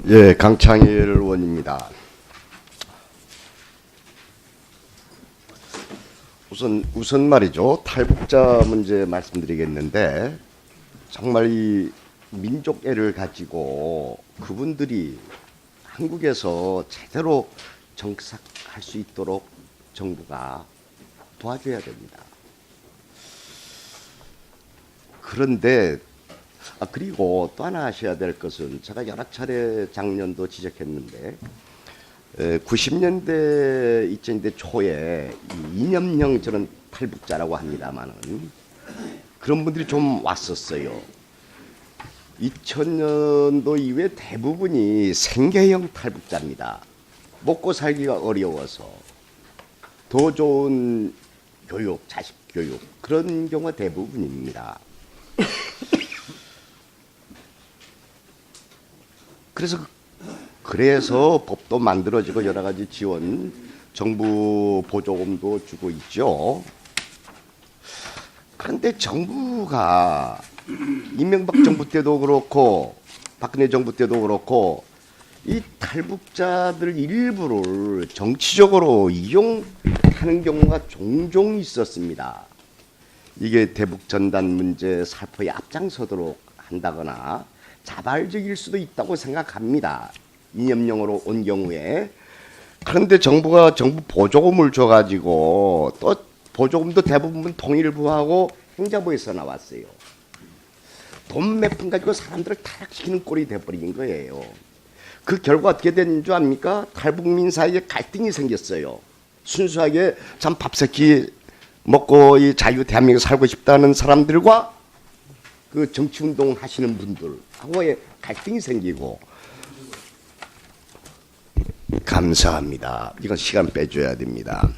예, 강창일 의원입니다. 우선 말이죠. 탈북자 문제 말씀드리겠는데 정말 이 민족애를 가지고 그분들이 한국에서 제대로 정착할 수 있도록 정부가 도와줘야 됩니다. 그런데 그리고 또 하나 하셔야 될 것은 제가 여러 차례 작년도 지적했는데 90년대 2000년대 초에 이념형 저는 탈북자라고 합니다만은 그런 분들이 좀 왔었어요. 2000년도 이후에 대부분이 생계형 탈북자입니다. 먹고 살기가 어려워서 더 좋은 교육, 자식 교육 그런 경우가 대부분입니다. 그래서 법도 만들어지고 여러 가지 지원, 정부 보조금도 주고 있죠. 그런데 정부가 이명박 정부 때도 그렇고 박근혜 정부 때도 그렇고 이 탈북자들 일부를 정치적으로 이용하는 경우가 종종 있었습니다. 이게 대북 전단 문제 살포에 앞장서도록 한다거나 자발적일 수도 있다고 생각합니다. 이념용으로 온 경우에. 그런데 정부가 정부 보조금을 줘가지고 또 보조금도 대부분 통일부하고 행자부에서 나왔어요. 돈 몇 푼 가지고 사람들을 타락시키는 꼴이 돼버린 거예요. 그 결과 어떻게 된 줄 압니까? 탈북민 사이에 갈등이 생겼어요. 순수하게 참 밥새끼 먹고 이 자유 대한민국 살고 싶다는 사람들과 그 정치운동 하시는 분들하고의 갈등이 생기고. 감사합니다. 이건 시간 빼줘야 됩니다.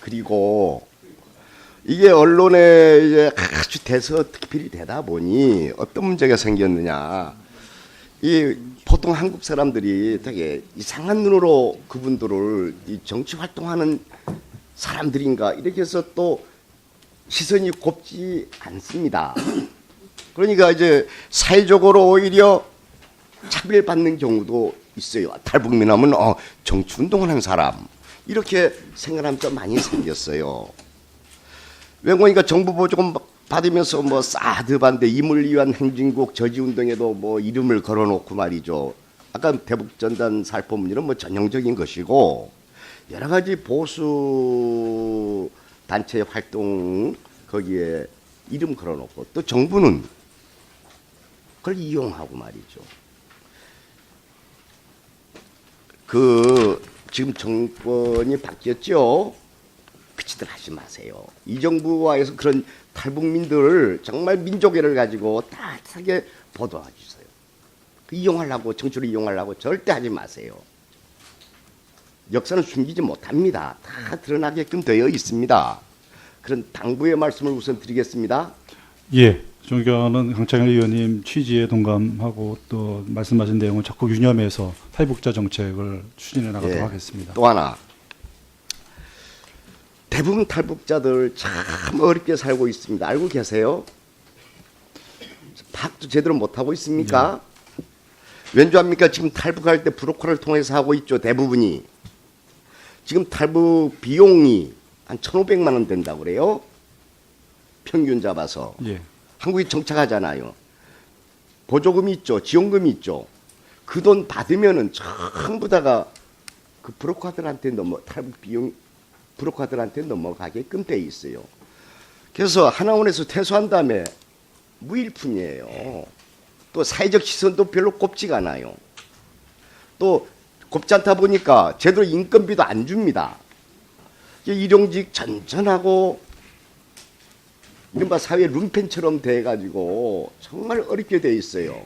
그리고 이게 언론에 이제 아주 대서특필이 되다 보니 어떤 문제가 생겼느냐. 이 보통 한국 사람들이 되게 이상한 눈으로 그분들을 이 정치 활동하는 사람들인가 이렇게 해서 또 시선이 곱지 않습니다. 그러니까 이제 사회적으로 오히려 차별받는 경우도 있어요. 탈북민하면 정치운동을 한 사람 이렇게 생각하면서 많이 생겼어요. 왜 그러니까 정부 보조금 받으면서 뭐 사드 반대 임을 위한 행진국 저지운동에도 뭐 이름을 걸어놓고 말이죠. 아까 대북전단 살포 문제는 뭐 전형적인 것이고 여러 가지 보수 단체 활동 거기에 이름 걸어놓고 또 정부는 그걸 이용하고 말이죠. 지금 정권이 바뀌었죠. 그치들 하지 마세요. 이 정부와에서 그런 탈북민들을 정말 민족애를 가지고 따뜻하게 보도해 주세요. 이용하려고 정치를 이용하려고 절대 하지 마세요. 역사는 숨기지 못합니다. 다 드러나게끔 되어 있습니다. 그런 당부의 말씀을 우선 드리겠습니다. 예, 존경하는 강창일 의원님 취지에 동감하고 또 말씀하신 내용을 적극 유념해서 탈북자 정책을 추진해 나가도록 하겠습니다. 또 하나, 대부분 탈북자들 참 어렵게 살고 있습니다. 알고 계세요? 파악도 제대로 못하고 있습니까? 왠지 압니까? 지금 탈북할 때 브로커를 통해서 하고 있죠. 대부분이. 지금 탈북 비용이 한 1,500만 원 된다고 그래요. 평균 잡아서. 예. 한국에 정착하잖아요. 보조금이 있죠. 지원금이 있죠. 그 돈 받으면은 전부 다가 그 브로커들한테 탈북 비용 브로커들한테 넘어가게끔 돼 있어요. 그래서 하나원에서 퇴소한 다음에 무일푼이에요. 또 사회적 시선도 별로 곱지가 않아요. 또 곱지 않다 보니까 제대로 인건비도 안 줍니다. 일용직 전전하고 이른바 사회 룸펜처럼 돼가지고 정말 어렵게 돼 있어요.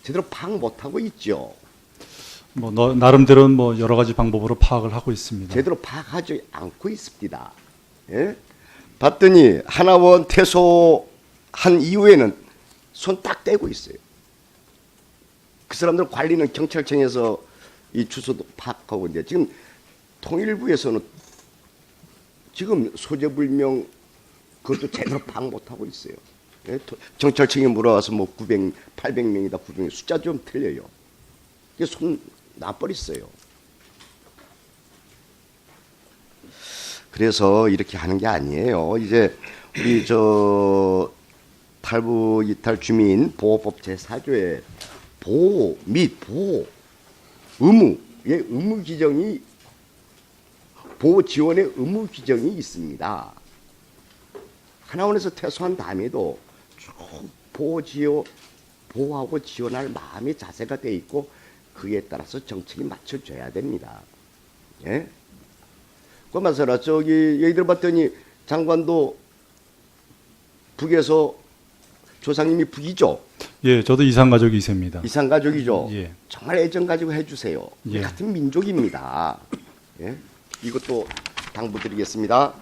제대로 파악 못하고 있죠. 뭐 나름대로는 뭐 여러 가지 방법으로 파악을 하고 있습니다. 제대로 파악하지 않고 있습니다. 예? 봤더니 하나원 퇴소한 이후에는 손 딱 떼고 있어요. 그 사람들 관리는 경찰청에서 이 주소도 파악하고 있는데 지금 통일부에서는 지금 소재불명 그것도 제대로 파악 못하고 있어요. 예? 경찰청에 물어와서 뭐 800명이다 900명 숫자 좀 틀려요. 이게 손 놔버렸어요. 그래서 이렇게 하는 게 아니에요. 이제 우리 탈북 이탈 주민 보호법 제4조에 보호 및 보호 의무의 의무 규정이 보호 지원의 의무 규정이 있습니다. 하나원에서 퇴소한 다음에도 쭉 보호하고 지원할 마음의 자세가 돼 있고 그에 따라서 정책이 맞춰져야 됩니다. 예? 그만서라 얘기들 봤더니 장관도 북에서 조상님이 북이죠. 예, 저도 이산 가족이 2세입니다. 이산 가족이죠. 예. 정말 애정 가지고 해주세요. 우리 예. 같은 민족입니다. 예? 이것도 당부드리겠습니다.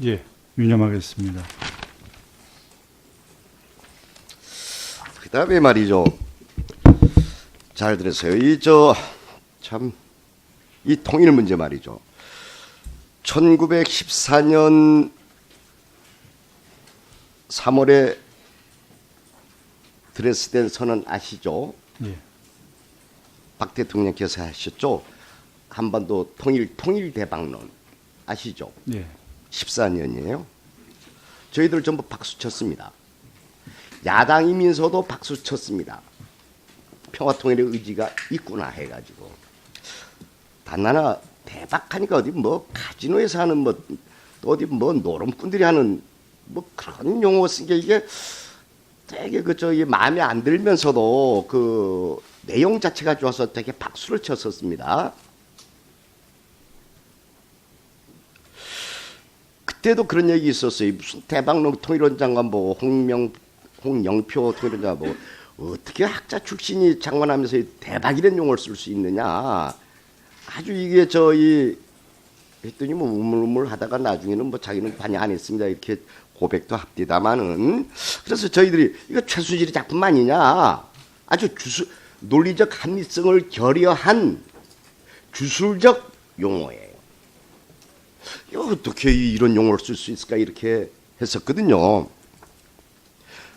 예, 유념하겠습니다. 그다음에 말이죠. 잘 들으세요. 이 통일 문제 말이죠. 1914년 3월에 드레스덴 선언 아시죠? 예. 박 대통령께서 하셨죠. 한반도 통일 대박론 아시죠? 예. 14년이에요. 저희들 전부 박수 쳤습니다. 야당이면서도 박수 쳤습니다. 평화통일의 의지가 있구나 해가지고. 단 하나 대박하니까 어디 뭐 카지노에서 하는 또 어디 노름꾼들이 하는 그런 용어 쓴 게 이게 되게 마음에 안 들면서도 그 내용 자체가 좋아서 되게 박수를 쳤었습니다. 그때도 그런 얘기 있었어요. 무슨 대박론 통일원 장관 보고 홍영표 통일원 장관 보고 어떻게 학자 출신이 장관하면서 대박이라는 용어를 쓸 수 있느냐. 아주 이게 했더니 우물우물 하다가 나중에는 자기는 관여 안 했습니다. 이렇게 고백도 합디다마는. 그래서 저희들이 이거 최수진의 작품 아니냐. 아주 논리적 합리성을 결여한 주술적 용어예요. 어떻게 이런 용어를 쓸 수 있을까 이렇게 했었거든요.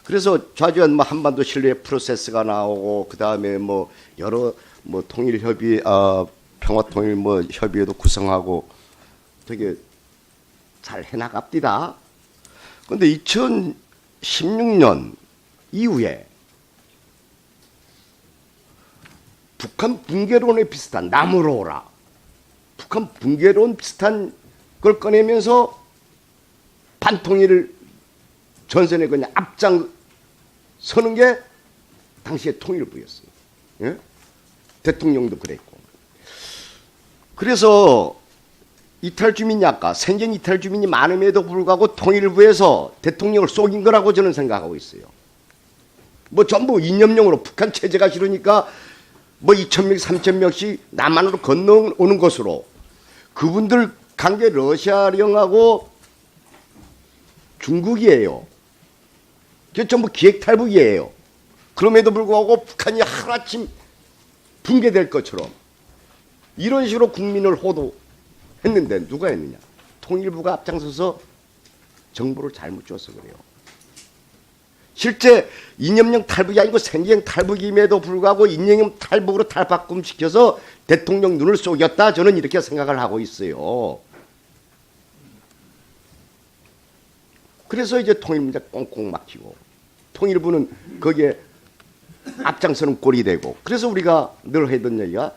그래서 좌지한 한반도 신뢰 프로세스가 나오고 그 다음에 여러 통일 협의 평화 통일 협의회도 구성하고 되게 잘 해나갑니다. 그런데 2016년 이후에 북한 붕괴론에 비슷한 남으로 오라. 북한 붕괴론 비슷한 걸 꺼내면서 반통일을 전선에 그냥 앞장서는 게 당시의 통일부였어요. 예? 대통령도 그랬고. 그래서 이탈 주민이 아까 생전 이탈 주민이 많음에도 불구하고 통일부에서 대통령을 속인 거라고 저는 생각하고 있어요. 전부 이념용으로 북한 체제가 싫으니까 2,000명, 3,000명씩 남한으로 건너오는 것으로 그분들 관계 러시아령하고 중국이에요. 그게 전부 기획탈북이에요. 그럼에도 불구하고 북한이 하루아침 붕괴될 것처럼 이런 식으로 국민을 호도했는데 누가 했느냐? 통일부가 앞장서서 정보를 잘못 줬어 그래요. 실제 이념형 탈북이 아니고 생계형 탈북임에도 불구하고 이념형 탈북으로 탈바꿈시켜서 대통령 눈을 속였다. 저는 이렇게 생각을 하고 있어요. 그래서 이제 통일 문제 꽁꽁 막히고 통일부는 거기에 앞장서는 꼴이 되고 그래서 우리가 늘 하던 얘기가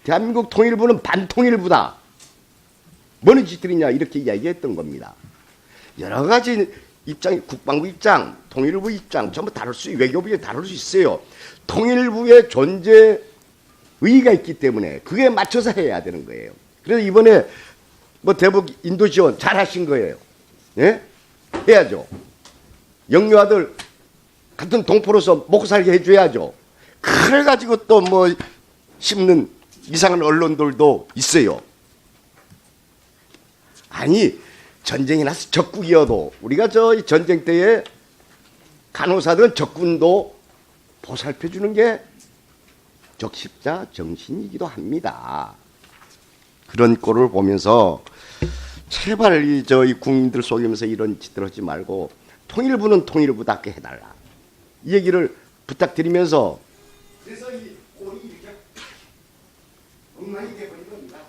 대한민국 통일부는 반통일부다. 뭐는 짓들이냐 이렇게 이야기했던 겁니다. 여러 가지 입장이 국방부 입장, 통일부 입장 전부 외교부에 다룰 수 있어요. 통일부의 존재 의의가 있기 때문에 그게 맞춰서 해야 되는 거예요. 그래서 이번에 대북 인도 지원 잘 하신 거예요. 예? 해야죠. 영유아들 같은 동포로서 먹고 살게 해줘야죠. 그래가지고 또 씹는 이상한 언론들도 있어요. 아니 전쟁이 나서 적국이어도 우리가 전쟁 때에 간호사들은 적군도 보살펴주는 게 적십자 정신이기도 합니다. 그런 꼴을 보면서 제발 이 국민들 속이면서 이런 짓들 하지 말고 통일부는 통일부답게 해달라. 이 얘기를 부탁드리면서 그래서 이 꼴이 이렇게 엉망이 돼버린 겁니다.